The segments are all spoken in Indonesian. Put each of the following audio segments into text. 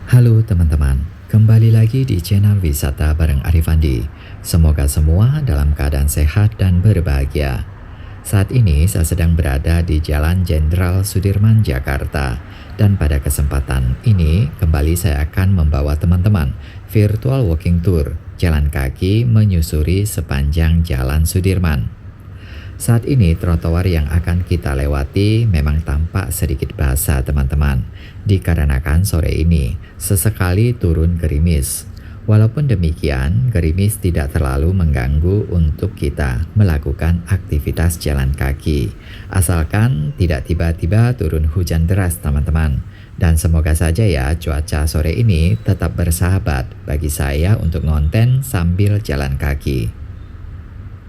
Halo teman-teman, kembali lagi di channel wisata bareng Arif Andi. Semoga semua dalam keadaan sehat dan berbahagia. Saat ini saya sedang berada di Jalan Jenderal Sudirman, Jakarta. Dan pada kesempatan ini, kembali saya akan membawa teman-teman virtual walking tour jalan kaki menyusuri sepanjang Jalan Sudirman. Saat ini trotoar yang akan kita lewati memang tampak sedikit basah teman-teman, dikarenakan sore ini sesekali turun gerimis. Walaupun demikian, gerimis tidak terlalu mengganggu untuk kita melakukan aktivitas jalan kaki, asalkan tidak tiba-tiba turun hujan deras teman-teman. Dan semoga saja ya cuaca sore ini tetap bersahabat bagi saya untuk ngonten sambil jalan kaki.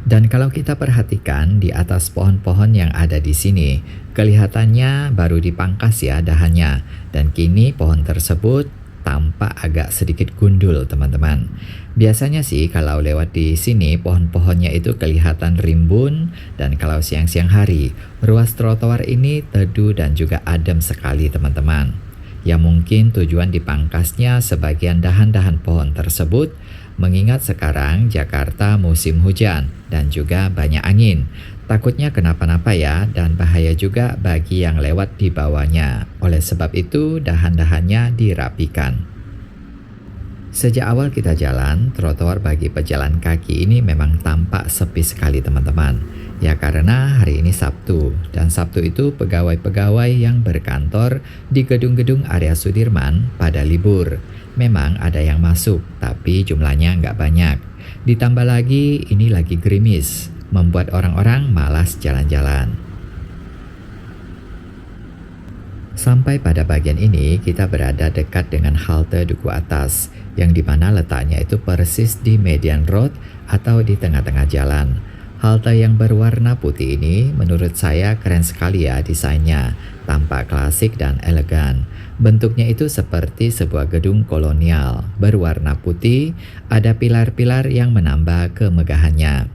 Dan kalau kita perhatikan di atas pohon-pohon yang ada di sini, kelihatannya baru dipangkas ya dahannya. Dan kini pohon tersebut tampak agak sedikit gundul teman-teman. Biasanya sih kalau lewat di sini pohon-pohonnya itu kelihatan rimbun, dan kalau siang-siang hari, ruas trotoar ini teduh dan juga adem sekali teman-teman. Ya mungkin tujuan dipangkasnya sebagian dahan-dahan pohon tersebut, mengingat sekarang Jakarta musim hujan dan juga banyak angin. Takutnya kenapa-napa ya, dan bahaya juga bagi yang lewat di bawahnya. Oleh sebab itu dahan-dahannya dirapikan. Sejak awal kita jalan, trotoar bagi pejalan kaki ini memang tampak sepi sekali teman-teman. Ya karena hari ini Sabtu, dan Sabtu itu pegawai-pegawai yang berkantor di gedung-gedung area Sudirman pada libur. Memang ada yang masuk, tapi jumlahnya nggak banyak. Ditambah lagi ini lagi gerimis, membuat orang-orang malas jalan-jalan. Sampai pada bagian ini kita berada dekat dengan halte Duku Atas, yang dimana letaknya itu persis di median road atau di tengah-tengah jalan. Halte yang berwarna putih ini menurut saya keren sekali ya desainnya, tampak klasik dan elegan. Bentuknya itu seperti sebuah gedung kolonial, berwarna putih, ada pilar-pilar yang menambah kemegahannya.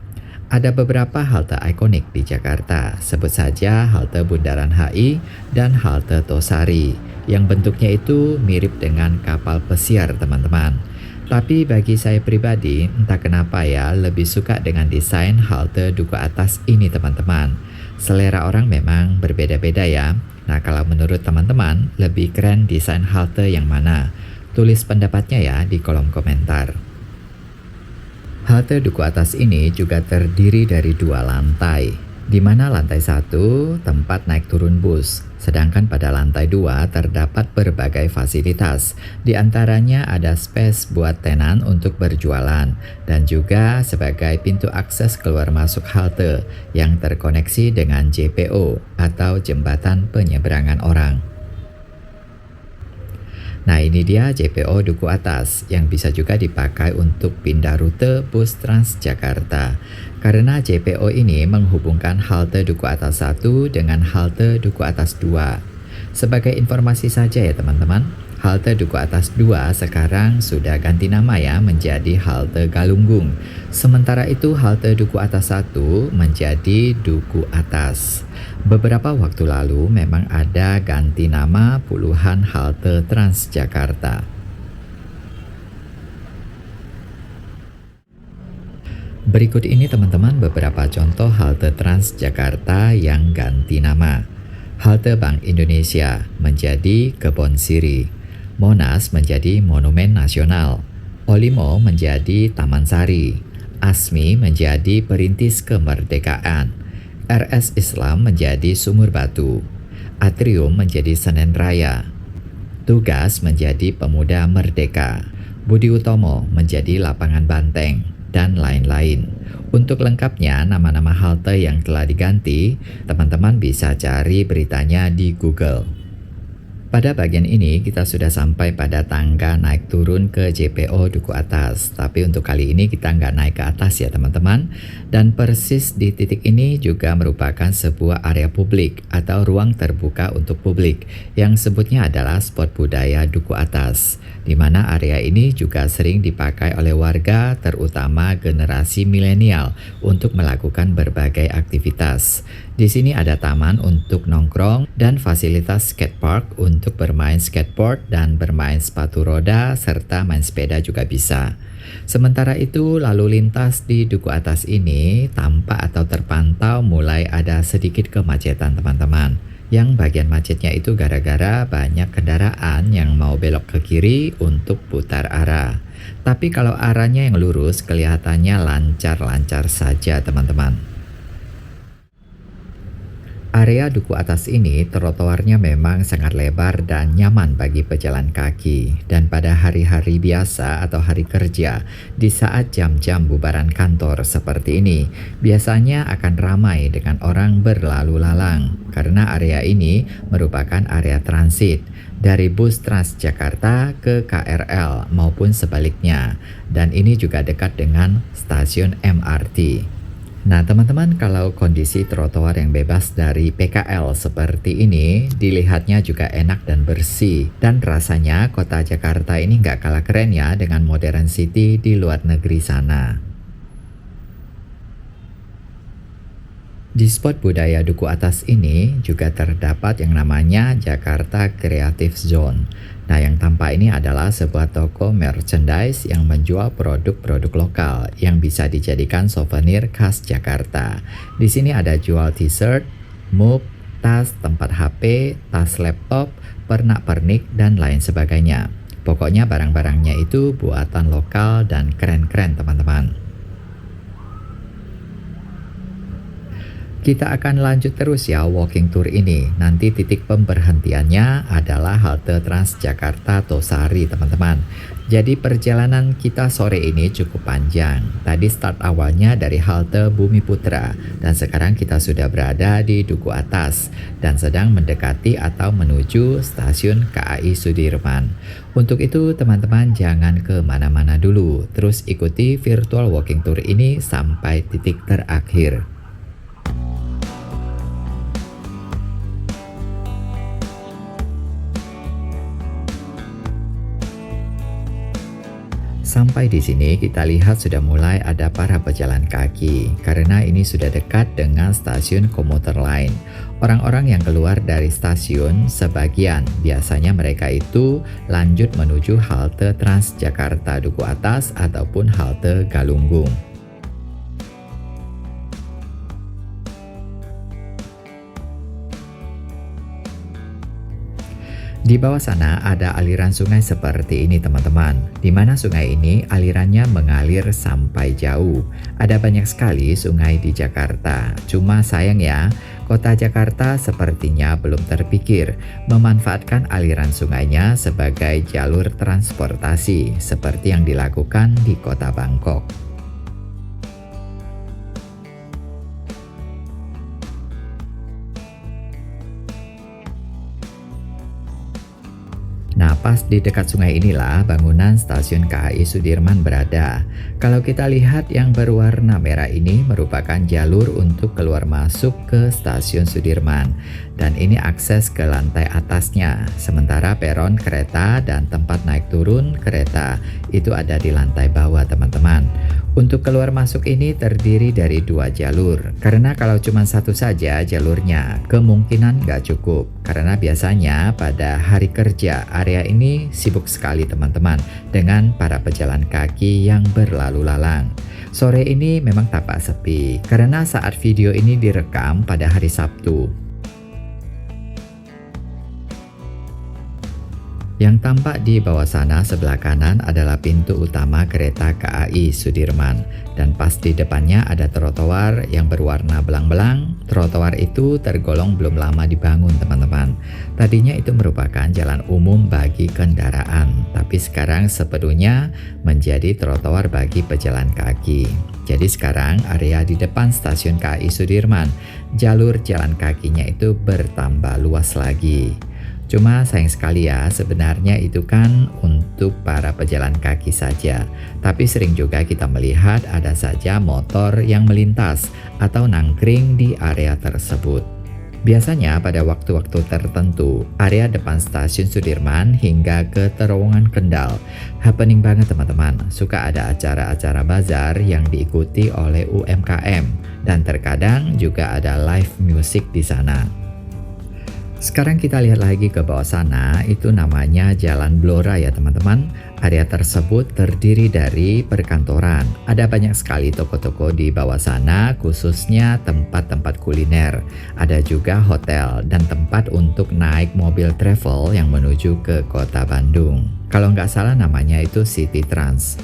Ada beberapa halte ikonik di Jakarta, sebut saja halte Bundaran HI dan halte Tosari, yang bentuknya itu mirip dengan kapal pesiar teman-teman. Tapi bagi saya pribadi, entah kenapa ya, lebih suka dengan desain halte Duku Atas ini teman-teman. Selera orang memang berbeda-beda ya. Nah kalau menurut teman-teman, lebih keren desain halte yang mana? Tulis pendapatnya ya di kolom komentar. Halte Duku Atas ini juga terdiri dari 2 lantai, di mana lantai 1 tempat naik turun bus, sedangkan pada lantai 2 terdapat berbagai fasilitas. Di antaranya ada space buat tenan untuk berjualan, dan juga sebagai pintu akses keluar masuk halte yang terkoneksi dengan JPO atau jembatan penyeberangan orang. Nah ini dia JPO Duku Atas yang bisa juga dipakai untuk pindah rute bus Transjakarta. Karena JPO ini menghubungkan halte Duku Atas 1 dengan halte Duku Atas 2. Sebagai informasi saja ya teman-teman, halte Duku Atas 2 sekarang sudah ganti nama ya menjadi halte Galunggung. Sementara itu halte Duku Atas 1 menjadi Duku Atas. Beberapa waktu lalu memang ada ganti nama puluhan halte Transjakarta. Berikut ini teman-teman beberapa contoh halte Transjakarta yang ganti nama. Halte Bank Indonesia menjadi Kebon Siri, Monas menjadi Monumen Nasional, Olimo menjadi Taman Sari, Asmi menjadi Perintis Kemerdekaan, RS Islam menjadi Sumur Batu, Atrium menjadi Senen Raya, Tugas menjadi Pemuda Merdeka, Budi Utomo menjadi Lapangan Banteng, dan lain-lain. Untuk lengkapnya nama-nama halte yang telah diganti, teman-teman bisa cari beritanya di Google. Pada bagian ini kita sudah sampai pada tangga naik turun ke JPO Duku Atas. Tapi untuk kali ini kita nggak naik ke atas ya teman-teman. Dan persis di titik ini juga merupakan sebuah area publik atau ruang terbuka untuk publik yang sebutnya adalah spot budaya Duku Atas. Di mana area ini juga sering dipakai oleh warga terutama generasi milenial untuk melakukan berbagai aktivitas. Di sini ada taman untuk nongkrong dan fasilitas skatepark untuk untuk bermain skateboard dan bermain sepatu roda serta main sepeda juga bisa. Sementara itu, lalu lintas di Duku Atas ini tampak atau terpantau mulai ada sedikit kemacetan teman-teman. Yang bagian macetnya itu gara-gara banyak kendaraan yang mau belok ke kiri untuk putar arah. Tapi kalau arahnya yang lurus kelihatannya lancar-lancar saja teman-teman. Area Duku Atas ini trotoarnya memang sangat lebar dan nyaman bagi pejalan kaki. Dan pada hari-hari biasa atau hari kerja, di saat jam-jam bubaran kantor seperti ini, biasanya akan ramai dengan orang berlalu lalang. Karena area ini merupakan area transit dari bus Transjakarta ke KRL maupun sebaliknya. Dan ini juga dekat dengan stasiun MRT. Nah teman-teman, kalau kondisi trotoar yang bebas dari PKL seperti ini dilihatnya juga enak dan bersih, dan rasanya kota Jakarta ini nggak kalah keren ya dengan modern city di luar negeri sana. Di spot budaya Duku Atas ini juga terdapat yang namanya Jakarta Creative Zone. Nah, yang tampak ini adalah sebuah toko merchandise yang menjual produk-produk lokal yang bisa dijadikan souvenir khas Jakarta. Di sini ada jual t-shirt, mug, tas, tempat HP, tas laptop, pernak-pernik, dan lain sebagainya. Pokoknya barang-barangnya itu buatan lokal dan keren-keren teman-teman. Kita akan lanjut terus ya walking tour ini. Nanti titik pemberhentiannya adalah halte Transjakarta Tosari teman-teman. Jadi perjalanan kita sore ini cukup panjang. Tadi start awalnya dari halte Bumi Putra dan sekarang kita sudah berada di Duku Atas dan sedang mendekati atau menuju stasiun KAI Sudirman. Untuk itu teman-teman jangan kemana-mana dulu. Terus ikuti virtual walking tour ini sampai titik terakhir. Sampai di sini kita lihat sudah mulai ada para pejalan kaki karena ini sudah dekat dengan stasiun komuter lain. Orang-orang yang keluar dari stasiun sebagian biasanya mereka itu lanjut menuju halte Transjakarta Duku Atas ataupun halte Galunggung. Di bawah sana ada aliran sungai seperti ini teman-teman, di mana sungai ini alirannya mengalir sampai jauh. Ada banyak sekali sungai di Jakarta, cuma sayang ya, kota Jakarta sepertinya belum terpikir memanfaatkan aliran sungainya sebagai jalur transportasi seperti yang dilakukan di kota Bangkok. Nah, pas di dekat sungai inilah bangunan stasiun KAI Sudirman berada. Kalau kita lihat yang berwarna merah ini merupakan jalur untuk keluar masuk ke stasiun Sudirman. Dan ini akses ke lantai atasnya. Sementara peron kereta dan tempat naik turun kereta itu ada di lantai bawah teman-teman. Untuk keluar masuk ini terdiri dari 2 jalur. Karena kalau cuma satu saja jalurnya, kemungkinan nggak cukup. Karena biasanya pada hari kerja, area ini sibuk sekali teman-teman dengan para pejalan kaki yang berlalu lalang. Sore ini memang tampak sepi, karena saat video ini direkam pada hari Sabtu. Yang tampak di bawah sana sebelah kanan adalah pintu utama kereta KAI Sudirman. Dan pas di depannya ada trotoar yang berwarna belang-belang. Trotoar itu tergolong belum lama dibangun teman-teman. Tadinya itu merupakan jalan umum bagi kendaraan. Tapi sekarang sepenuhnya menjadi trotoar bagi pejalan kaki. Jadi sekarang area di depan stasiun KAI Sudirman, jalur jalan kakinya itu bertambah luas lagi. Cuma sayang sekali ya, sebenarnya itu kan untuk para pejalan kaki saja. Tapi sering juga kita melihat ada saja motor yang melintas atau nangkring di area tersebut. Biasanya pada waktu-waktu tertentu, area depan stasiun Sudirman hingga ke terowongan Kendal. Happening banget teman-teman, suka ada acara-acara bazar yang diikuti oleh UMKM. Dan terkadang juga ada live music di sana. Sekarang kita lihat lagi ke bawah sana, itu namanya Jalan Blora ya teman-teman. Area tersebut terdiri dari perkantoran. Ada banyak sekali toko-toko di bawah sana, khususnya tempat-tempat kuliner. Ada juga hotel dan tempat untuk naik mobil travel yang menuju ke kota Bandung. Kalau nggak salah namanya itu City Trans.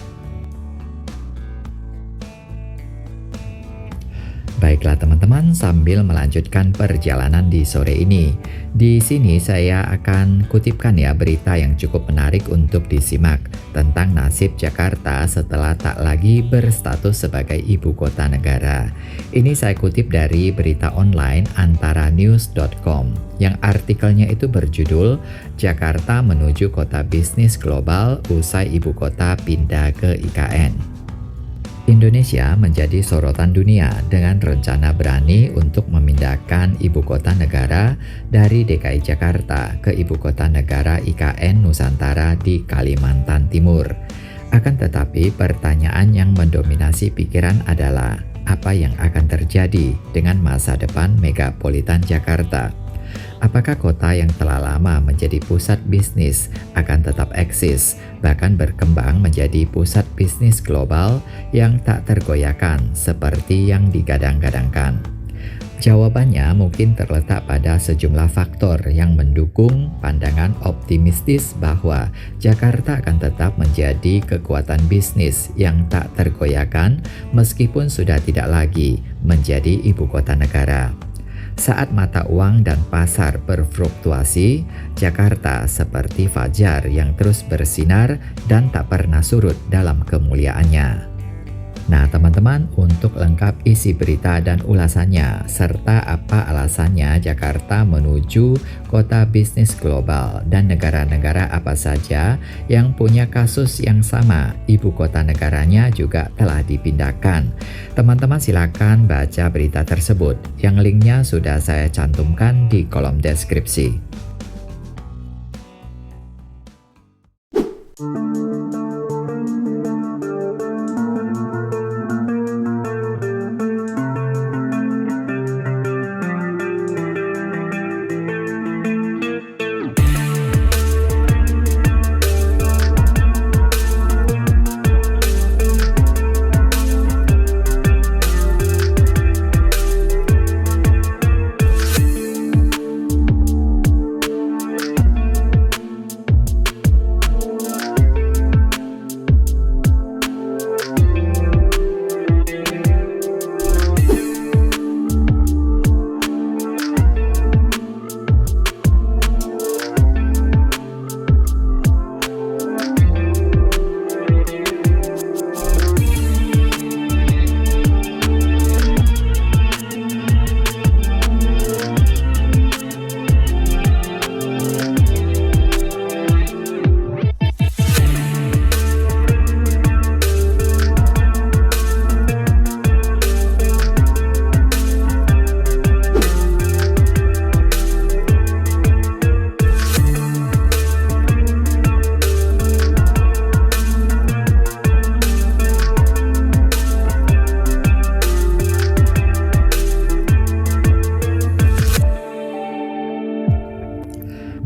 Baiklah teman-teman, sambil melanjutkan perjalanan di sore ini. Di sini saya akan kutipkan ya berita yang cukup menarik untuk disimak tentang nasib Jakarta setelah tak lagi berstatus sebagai ibu kota negara. Ini saya kutip dari berita online antaranews.com yang artikelnya itu berjudul Jakarta menuju kota bisnis global usai ibu kota pindah ke IKN. Indonesia menjadi sorotan dunia dengan rencana berani untuk memindahkan ibu kota negara dari DKI Jakarta ke ibu kota negara IKN Nusantara di Kalimantan Timur. Akan tetapi pertanyaan yang mendominasi pikiran adalah apa yang akan terjadi dengan masa depan megapolitan Jakarta. Apakah kota yang telah lama menjadi pusat bisnis akan tetap eksis, bahkan berkembang menjadi pusat bisnis global yang tak tergoyahkan seperti yang digadang-gadangkan? Jawabannya mungkin terletak pada sejumlah faktor yang mendukung pandangan optimistis bahwa Jakarta akan tetap menjadi kekuatan bisnis yang tak tergoyahkan meskipun sudah tidak lagi menjadi ibu kota negara. Saat mata uang dan pasar berfluktuasi, Jakarta seperti fajar yang terus bersinar dan tak pernah surut dalam kemuliaannya. Nah teman-teman, untuk lengkap isi berita dan ulasannya, serta apa alasannya Jakarta menuju kota bisnis global dan negara-negara apa saja yang punya kasus yang sama, ibu kota negaranya juga telah dipindahkan. Teman-teman silakan baca berita tersebut, yang linknya sudah saya cantumkan di kolom deskripsi.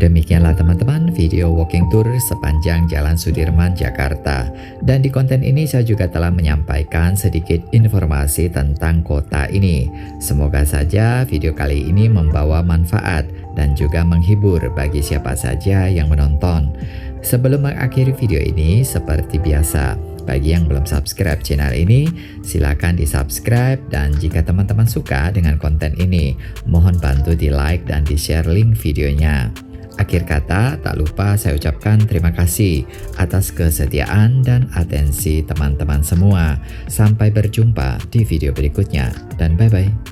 Demikianlah teman-teman video walking tour sepanjang Jalan Sudirman, Jakarta. Dan di konten ini saya juga telah menyampaikan sedikit informasi tentang kota ini. Semoga saja video kali ini membawa manfaat dan juga menghibur bagi siapa saja yang menonton. Sebelum mengakhiri video ini, seperti biasa, bagi yang belum subscribe channel ini, silakan di subscribe, dan jika teman-teman suka dengan konten ini, mohon bantu di like dan di share link videonya. Akhir kata, tak lupa saya ucapkan terima kasih atas kesetiaan dan atensi teman-teman semua. Sampai berjumpa di video berikutnya, dan bye-bye.